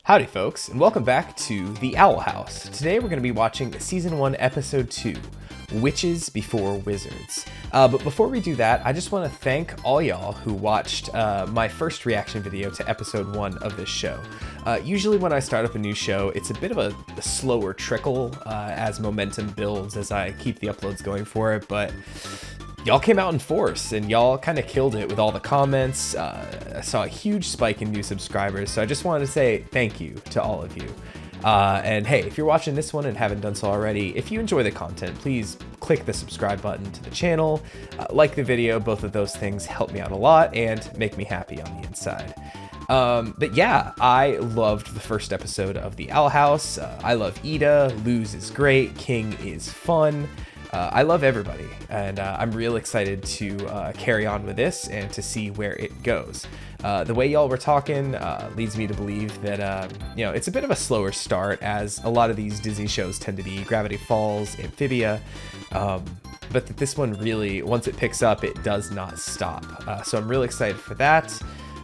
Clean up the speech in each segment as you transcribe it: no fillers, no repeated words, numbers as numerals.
Howdy folks, and welcome back to The Owl House. Today we're going to be watching Season 1, Episode 2, Witches Before Wizards. But before we do that, I just want to thank all y'all who watched my first reaction video to Episode 1 of this show. Usually when I start up a new show, it's a bit of a slower trickle as momentum builds as I keep the uploads going for it, but y'all came out in force, and y'all kind of killed it with all the comments. I saw a huge spike in new subscribers, so I just wanted to say thank you to all of you. And hey, if you're watching this one and haven't done so already, if you enjoy the content, please click the subscribe button to the channel, like the video. Both of those things help me out a lot and make me happy on the inside. But yeah, I loved the first episode of The Owl House. I love Ida, Luz is great, King is fun. I love everybody, and I'm real excited to carry on with this and to see where it goes. The way y'all were talking leads me to believe that, it's a bit of a slower start, as a lot of these Disney shows tend to be Gravity Falls, Amphibia, but that this one really, once it picks up, it does not stop. So I'm really excited for that.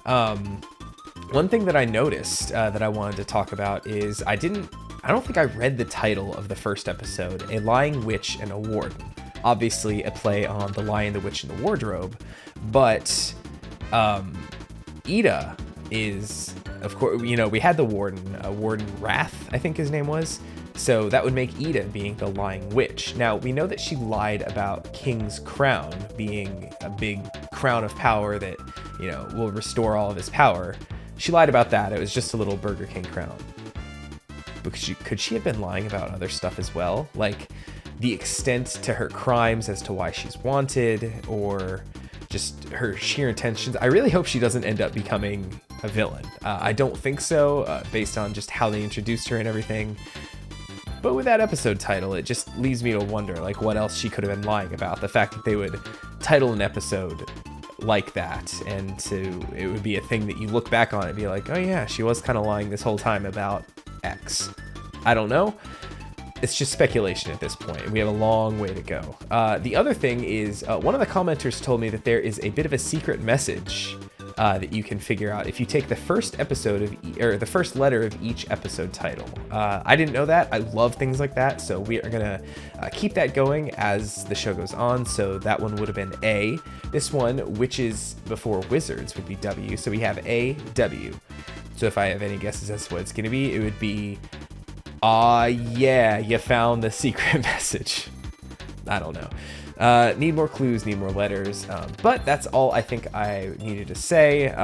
One thing that I noticed that I wanted to talk about is I don't think I read the title of the first episode, A Lying Witch and a Warden. Obviously a play on The Lion, the Witch, and the Wardrobe, but Ida is, of course, we had the Warden, Warden Wrath, I think his name was, so that would make Ida being the Lying Witch. Now, we know that she lied about King's crown being a big crown of power that, will restore all of his power. She lied about that. It was just a little Burger King crown. But could she have been lying about other stuff as well? Like the extent to her crimes as to why she's wanted, or just her sheer intentions. I really hope she doesn't end up becoming a villain. I don't think so, based on just how they introduced her and everything. But with that episode title, it just leaves me to wonder, like, what else she could have been lying about. The fact that they would title an episode like that, and it would be a thing that you look back on and be like, oh yeah, she was kind of lying this whole time about X. I don't know. It's just speculation at this point, and we have a long way to go. The other thing is, one of the commenters told me that there is a bit of a secret message that you can figure out if you take the first episode of the first letter of each episode title. I didn't know that. I love things like that, so we are gonna keep that going as the show goes on. So that one would have been A. This one, Witches Before Wizards, would be W. So we have A, W. So if I have any guesses as to what it's gonna be, it would be, yeah, you found the secret message. I don't know. Need more clues, need more letters. But that's all I think I needed to say.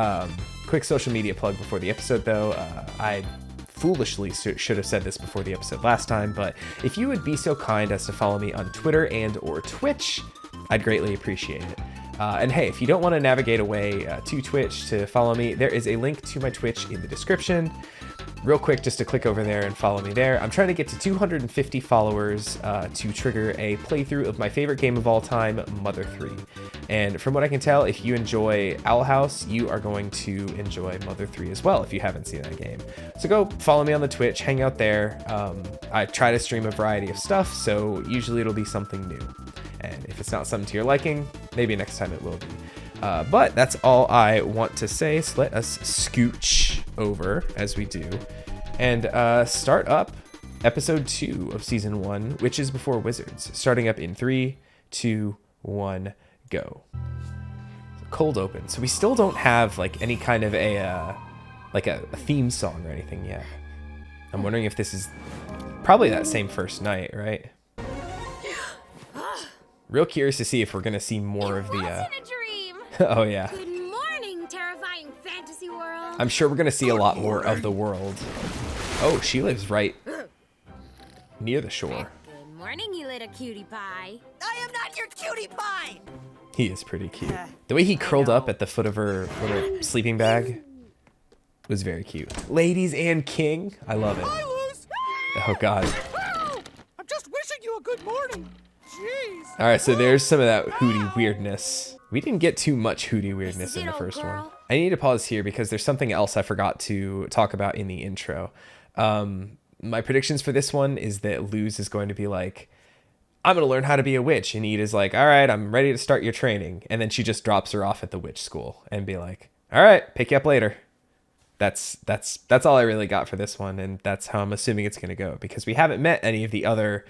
Quick social media plug before the episode, though. I foolishly should have said this before the episode last time, but if you would be so kind as to follow me on Twitter and or Twitch, I'd greatly appreciate it. And hey, if you don't want to navigate away to Twitch to follow me, there is a link to my Twitch in the description. Real quick, just to click over there and follow me there. I'm trying to get to 250 followers to trigger a playthrough of my favorite game of all time, Mother 3. And from what I can tell, if you enjoy Owl House, you are going to enjoy Mother 3 as well if you haven't seen that game. So go follow me on the Twitch, hang out there. I try to stream a variety of stuff, so usually it'll be something new. And if it's not something to your liking, maybe next time it will be. But that's all I want to say, so let us scooch over, as we do, and start up episode 2 of season 1, Witches Before Wizards, starting up in 3, 2, 1, go. Cold open. So we still don't have like any kind of a theme song or anything yet. I'm wondering if this is probably that same first night, right? Real curious to see if we're gonna see more of the oh yeah. Good morning, terrifying fantasy world. I'm sure we're gonna see a lot more of the world. Oh, she lives right near the shore. Good morning, you little cutie pie. I am not your cutie pie! He is pretty cute. The way he curled up at the foot of her little sleeping bag was very cute. Ladies and King, I love it. Oh god. I'm just wishing you a good morning. Jeez. All right, so there's some of that Hootie weirdness. We didn't get too much Hootie weirdness in the first one. I need to pause here because there's something else I forgot to talk about in the intro. My predictions for this one is that Luz is going to be like, I'm going to learn how to be a witch. And Ida's like, all right, I'm ready to start your training. And then she just drops her off at the witch school and be like, all right, pick you up later. That's all I really got for this one, and that's how I'm assuming it's going to go, because we haven't met any of the other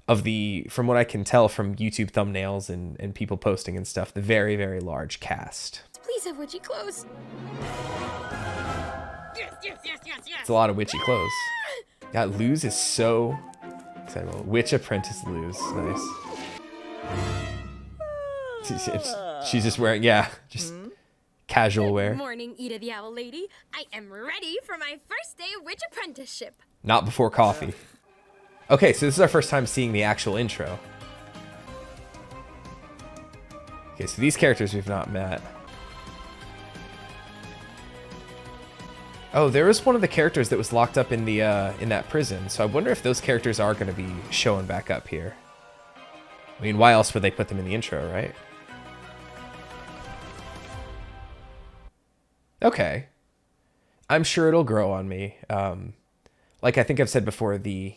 from what I can tell from YouTube thumbnails and people posting and stuff, the very, very large cast. Please have witchy clothes. It's a lot of witchy clothes. God, Luz is so excited. Witch Apprentice Luz. Nice. She's just wearing, just casual wear. Good morning, Ida the Owl Lady. I am ready for my first day of witch apprenticeship. Not before coffee. Okay, so this is our first time seeing the actual intro. Okay, so these characters we've not met. Oh, there was one of the characters that was locked up in the in that prison. So I wonder if those characters are going to be showing back up here. I mean, why else would they put them in the intro, right? Okay. I'm sure it'll grow on me. Like I think I've said before, the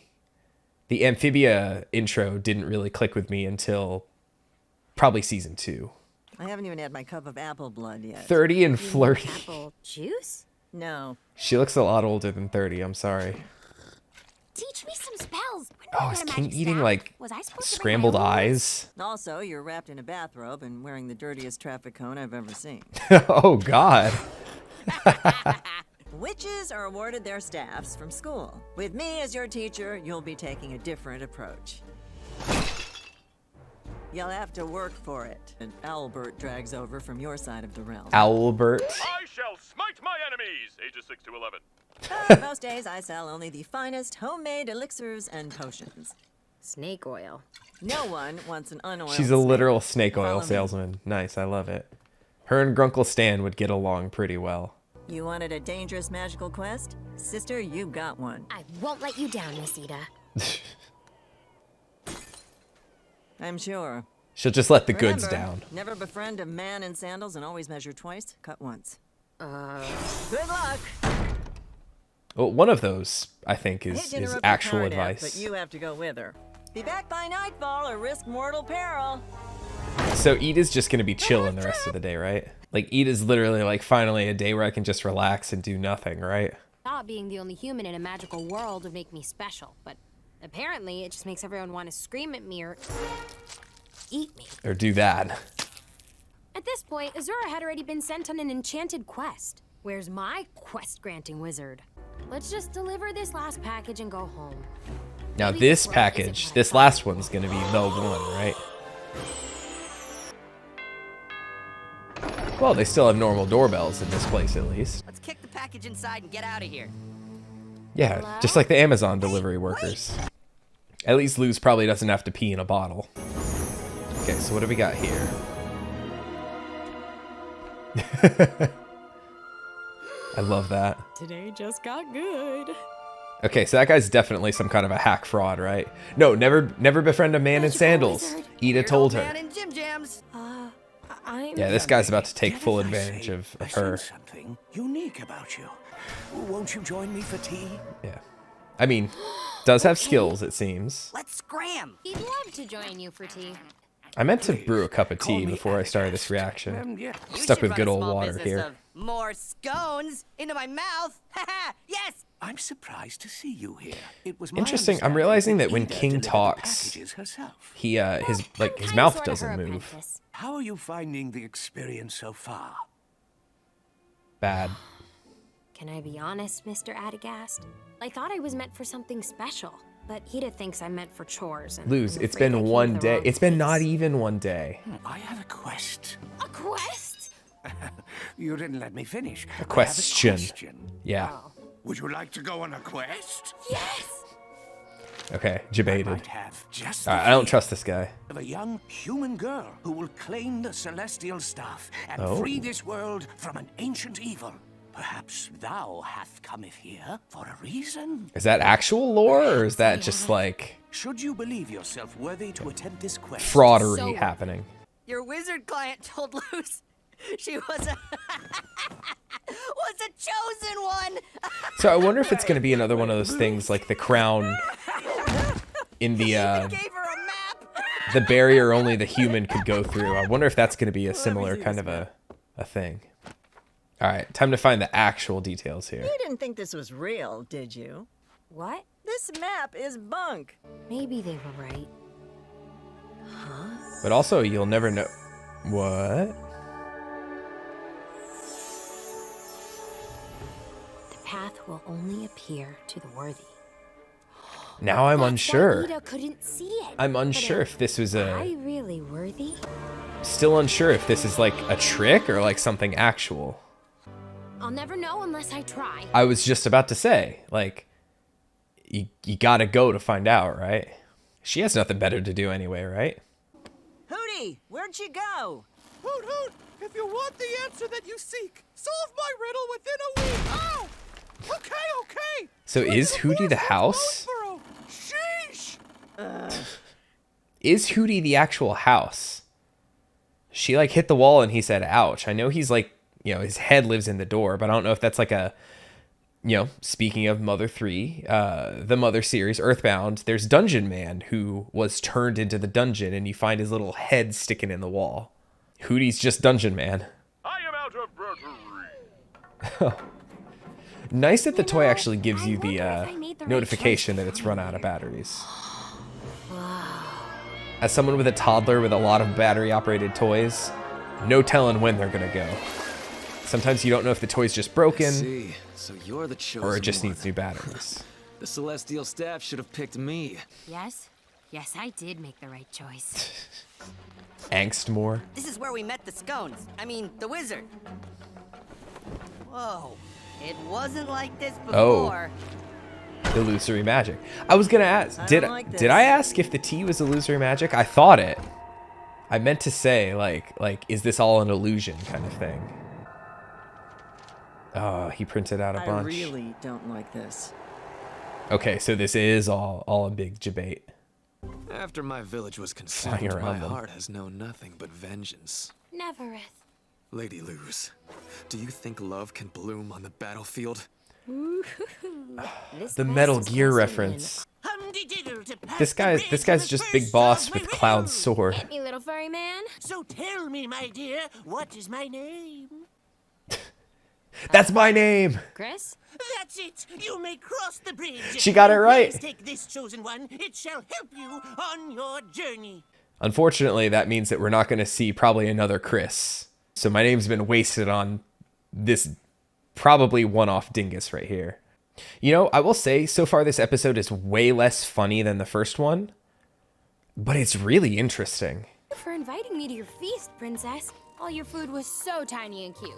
Amphibia intro didn't really click with me until probably season 2. I haven't even had my cup of apple blood yet. 30 and flirty. Apple juice? No. She looks a lot older than 30, I'm sorry. Teach me some spells. Oh, is King eating like scrambled eyes? Also, you're wrapped in a bathrobe and wearing the dirtiest traffic cone I've ever seen. Oh, God. Witches are awarded their staffs from school. With me as your teacher, you'll be taking a different approach. You'll have to work for it. And Albert drags over from your side of the realm. Albert. I shall smite my enemies, ages 6 to 11. Most days, I sell only the finest homemade elixirs and potions. Snake oil. No one wants an unoiled She's a literal snake. snake oil Follow me. salesman. Nice, I love it. Her and Grunkle Stan would get along pretty well. You wanted a dangerous magical quest? Sister, you got one. I won't let you down, Miss Ida. I'm sure. She'll just let the goods Remember, down. Never befriend a man in sandals and always measure twice, cut once. Good luck. Well, one of those, I think, I hate is to interrupt your actual card app, advice. but you have to go with her. Be back by nightfall or risk mortal peril. So Ida's just going to be chilling the rest of the day, right? Like, Ida's literally like, finally a day where I can just relax and do nothing, right? Thought being the only human in a magical world would make me special, but apparently it just makes everyone want to scream at me or eat me. Or do that. At this point, Azura had already been sent on an enchanted quest. Where's my quest-granting wizard? Let's just deliver this last package and go home. Now Maybe this world package, isn't this my last one's going to be the one, right? Well, they still have normal doorbells in this place, at least. Let's kick the package inside and get out of here. Yeah, Hello? just like the Amazon delivery workers. At least Luz probably doesn't have to pee in a bottle. Okay, so what do we got here? I love that. Today just got good. Okay, so that guy's definitely some kind of a hack fraud, right? No, never befriend a man in Magical sandals. wizard. Ida told Man her. in Jim Jams. I'm... Yeah, this guy's about to take full Didn't I advantage say of I her. sense something unique about you. Won't you join me for tea? Yeah. I mean, does have skills, it seems. Let's scram. He'd love to join you for tea. I meant to brew a cup of Call tea me before I started this Adagast. reaction. Yeah. You Stuck should with run good a old small water business here. of more scones into my mouth. Haha, yes. I'm surprised to see you here. It was my Interesting, I'm understanding realizing that when Ida King delivered the talks, packages herself. he his I'm his kinda mouth sorta doesn't her move. apprentice. How are you finding the experience so far? Bad. Can I be honest, Mr. Adagast? I thought I was meant for something special, but Ida thinks I'm meant for chores. And Luz, I'm it's afraid I been came one to the day. wrong It's been not place. even one day. I have a quest. A quest? You didn't let me finish. I have a question. Yeah. Oh. Would you like to go on a quest? Yes! Okay, I debated. might have just I don't trust this guy. of a young human girl who will claim the celestial staff and Oh. free this world from an ancient evil. Perhaps thou hath cometh here for a reason. Is that actual lore, or is that just like Should you believe yourself worthy to attempt this quest? fraudery So- happening? Your wizard client told Luz she was a was a chosen one. So I wonder if it's going to be another one of those things like the crown in the Gave her a map. the barrier only the human could go through. I wonder if that's going to be a similar kind of a thing. All right, time to find the actual details here. You didn't think this was real, did you? What? This map is bunk. Maybe they were right. But also, you'll never know. What? The path will only appear to the worthy. Now I'm That's unsure. why Ida couldn't see it. I'm But unsure am if this was I really worthy? still unsure if this is like a trick or like something actual. I'll never know unless I try. I was just about to say, like, you gotta go to find out, right? She has nothing better to do anyway, right? Hootie, where'd she go? Hoot hoot! If you want the answer that you seek, solve my riddle within a week. Oh! Okay. So is Hootie the house? Roseboro. Sheesh! Is Hootie the actual house? She like hit the wall and he said, ouch. I know he's like, you know, his head lives in the door, but I don't know if that's like a, you know, speaking of Mother 3, the Mother series, Earthbound, there's Dungeon Man who was turned into the dungeon and you find his little head sticking in the wall. Hootie's just Dungeon Man. I am out of battery. Nice that the toy know, actually gives I you wonder the if I made the right notification choice. that it's run out of batteries. As someone with a toddler with a lot of battery-operated toys, no telling when they're gonna go. Sometimes you don't know if the toy's just broken, See, so you're the chosen or it just one. needs new batteries. The Celestial staff should have picked me. Yes, I did make the right choice. Angst more. This is where we met the scones. I mean, the wizard. Whoa. It wasn't like this Oh. before. Illusory magic. I was gonna ask, I did don't like this. I ask if the tea was illusory magic? I thought it. I meant to say like is this all an illusion kind of thing? Oh, he printed out a I bunch. really don't like this. Okay, so this is all a big debate. After my village was consumed, Flying my around them. heart has known nothing but vengeance. Nevereth. Lady Luz, do you think love can bloom on the battlefield? The Metal Gear reference. This guy's just Big Boss with Cloud's sword. Hit me, little furry man. So tell me, my dear, what is my name? That's my name. Chris? That's it. You may cross the bridge. She got it right. Please take this chosen one. It shall help you on your journey. Unfortunately, that means that we're not going to see probably another Chris. So my name's been wasted on this probably one-off dingus right here. You know, I will say so far this episode is way less funny than the first one, but it's really interesting. Thank you for inviting me to your feast, princess. All your food was so tiny and cute.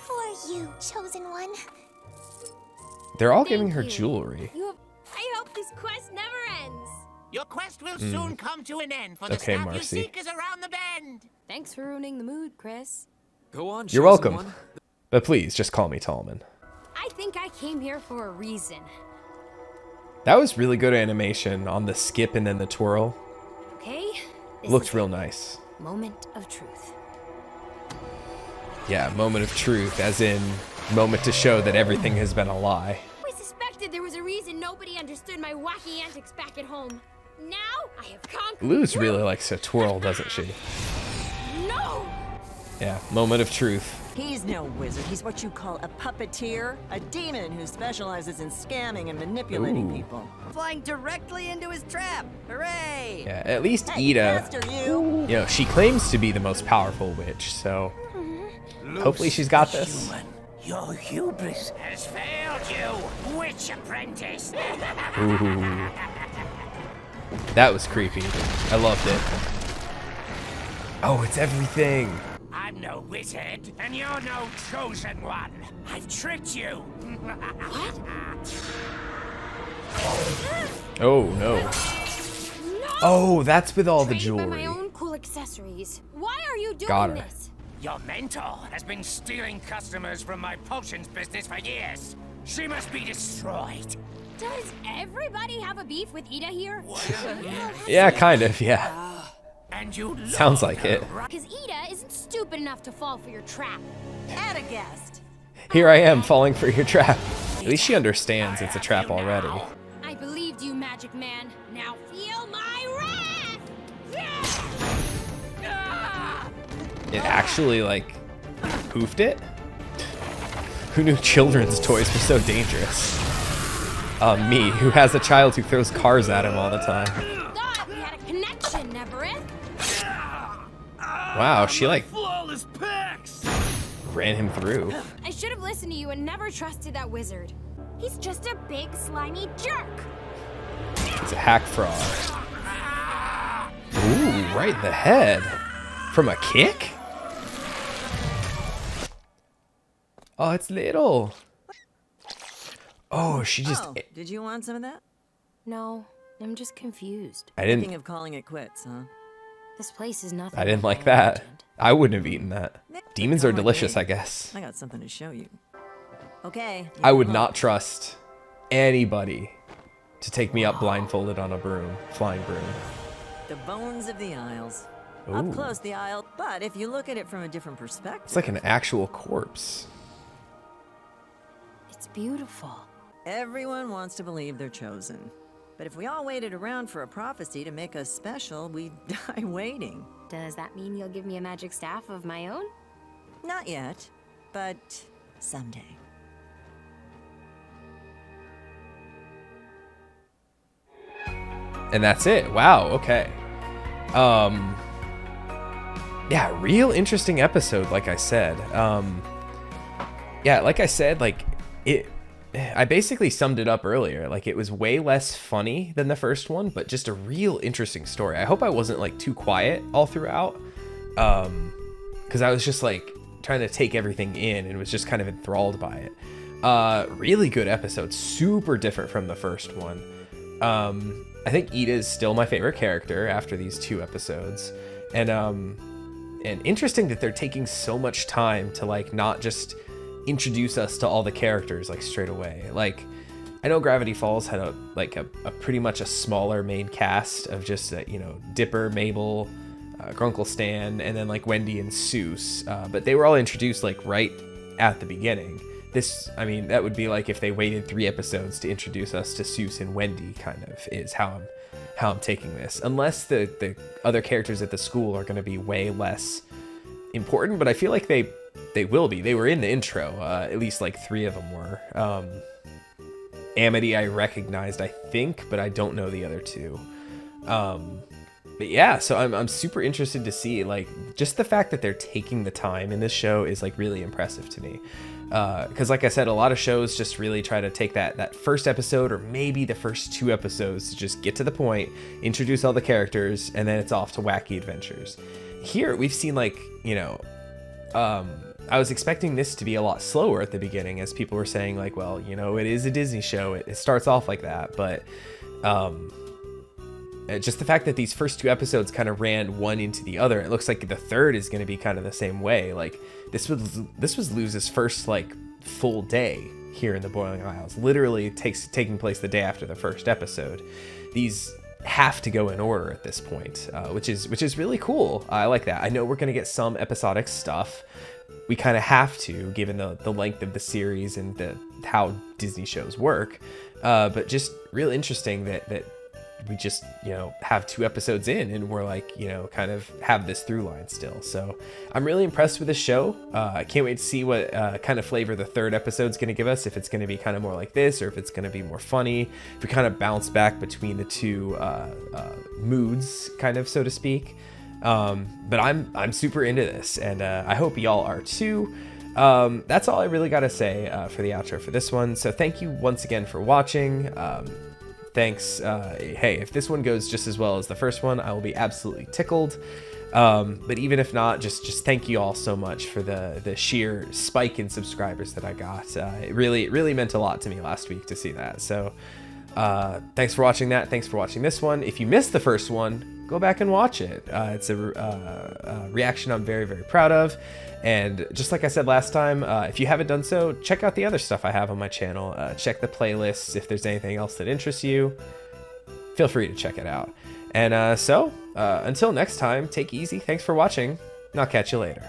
For you, chosen one. They're all Thank giving her you. jewelry. I hope this quest never ends. Your quest will soon come to an end, for the Okay, staff you Marcy. seek is around the bend. Thanks for ruining the mood, Chris. Go on, You're chosen welcome. one. But please, just call me Tallman. I think I came here for a reason. That was really good animation on the skip and then the twirl. Okay? This Looked is real it. nice. Moment of truth. Yeah, moment of truth, as in moment to show that everything has been a lie. We suspected there was a reason nobody understood my wacky antics back at home. Now I have conquered. Luz really likes to twirl, doesn't she? No! Yeah, moment of truth. He's no wizard. He's what you call a puppeteer, a demon who specializes in scamming and manipulating Ooh. people. Flying directly into his trap. Hooray! Yeah, at least Hey, Ida, faster, you! you know, she claims to be the most powerful witch, so hopefully she's got this. Human, your hubris has failed you, witch apprentice. Ooh. That was creepy. I loved it. Oh, it's everything. I'm no wizard, and you're no chosen one. I've tricked you. Oh, no. No! Oh, that's with all the Trained by jewelry. my own cool accessories. Why are you doing Got her. this? Your mentor has been stealing customers from my potions business for years. She must be destroyed. Does everybody have a beef with Ida here? Yeah, kind of, yeah. And you Sounds like it. Because Ida isn't stupid enough to fall for your trap. Add a guest. Here I am falling for your trap. At least she understands it's a trap already. I believed you, Magic Man. Now feel my wrath! It actually, like, poofed it? Who knew children's toys were so dangerous? Me, who has a child who throws cars at him all the time. Thought we had a connection, Everett. Wow, she like Flawless packs! ran him through. I should have listened to you and never trusted that wizard. He's just a big, slimy jerk. It's a hack frog. Ooh, right in the head. From a kick? Oh, it's little. Oh, she just... Oh, did you want some of that? No, I'm just confused. I Thinking didn't... of calling it quits, huh? This place is nothing. I didn't like I that. imagined. I wouldn't have eaten that. Demons are Come on, delicious, kid. I guess. I got something to show you. Okay. you I would can not look. trust anybody to take me up blindfolded on a broom, flying broom. The bones of the Isles. Ooh. Up close the Isle, but if you look at it from a different perspective, It's like an actual corpse. It's beautiful. everyone wants to believe they're chosen. But if we all waited around for a prophecy to make us special, we'd die waiting. Does that mean you'll give me a magic staff of my own? Not yet, but someday. And that's it. Wow, okay. Yeah, real interesting episode, like I said. Yeah, like I said, like I basically summed it up earlier. Like, it was way less funny than the first one, but just a real interesting story. I hope I wasn't like too quiet all throughout, because I was just like trying to take everything in and was just kind of enthralled by it. Really good episode, super different from the first one. I think Ida is still my favorite character after these 2 episodes, and interesting that they're taking so much time to like not just introduce us to all the characters like straight away. Like, I know Gravity Falls had a pretty much a smaller main cast of just you know, Dipper, Mabel, Grunkle Stan, and then like Wendy and Seuss, but they were all introduced like right at the beginning. This, I mean, that would be like if they waited 3 episodes to introduce us to Seuss and Wendy, kind of, is how I'm taking this. Unless the other characters at the school are going to be way less important, but I feel like they will be. They were in the intro, at least like 3 of them were. Amity I recognized, I think, but I don't know the other 2. But yeah, so I'm super interested to see, like, just the fact that they're taking the time in this show is like really impressive to me. Because like I said, a lot of shows just really try to take that first episode or maybe the first 2 episodes to just get to the point, introduce all the characters, and then it's off to wacky adventures. Here we've seen, like, you know, I was expecting this to be a lot slower at the beginning, as people were saying, like, well, you know, it is a Disney show, it starts off like that, but just the fact that these first 2 episodes kind of ran one into the other, it looks like the third is going to be kind of the same way. Like, this was Luz's first like full day here in the Boiling Isles. Literally taking place the day after the first episode. These have to go in order at this point, which is really cool. I like that. I know we're going to get some episodic stuff. We kind of have to, given the length of the series and how Disney shows work. But just real interesting that we just, you know, have 2 episodes in and we're like, you know, kind of have this through line still. So I'm really impressed with this show. I can't wait to see what kind of flavor the 3rd episode's going to give us, if it's going to be kind of more like this or if it's going to be more funny, if we kind of bounce back between the 2 moods, kind of, so to speak. But I'm super into this, and I hope y'all are too. That's all I really got to say for the outro for this one. So thank you once again for watching. Thanks. Hey, if this one goes just as well as the first one, I will be absolutely tickled. But even if not, just thank you all so much for the sheer spike in subscribers that I got. It really meant a lot to me last week to see that. So thanks for watching that. Thanks for watching this one. If you missed the first one, go back and watch it. It's a reaction I'm very proud of. And just like I said last time, if you haven't done so, check out the other stuff I have on my channel. Check the playlists. If there's anything else that interests you, feel free to check it out. And so until next time, take it easy. Thanks for watching, and I'll catch you later.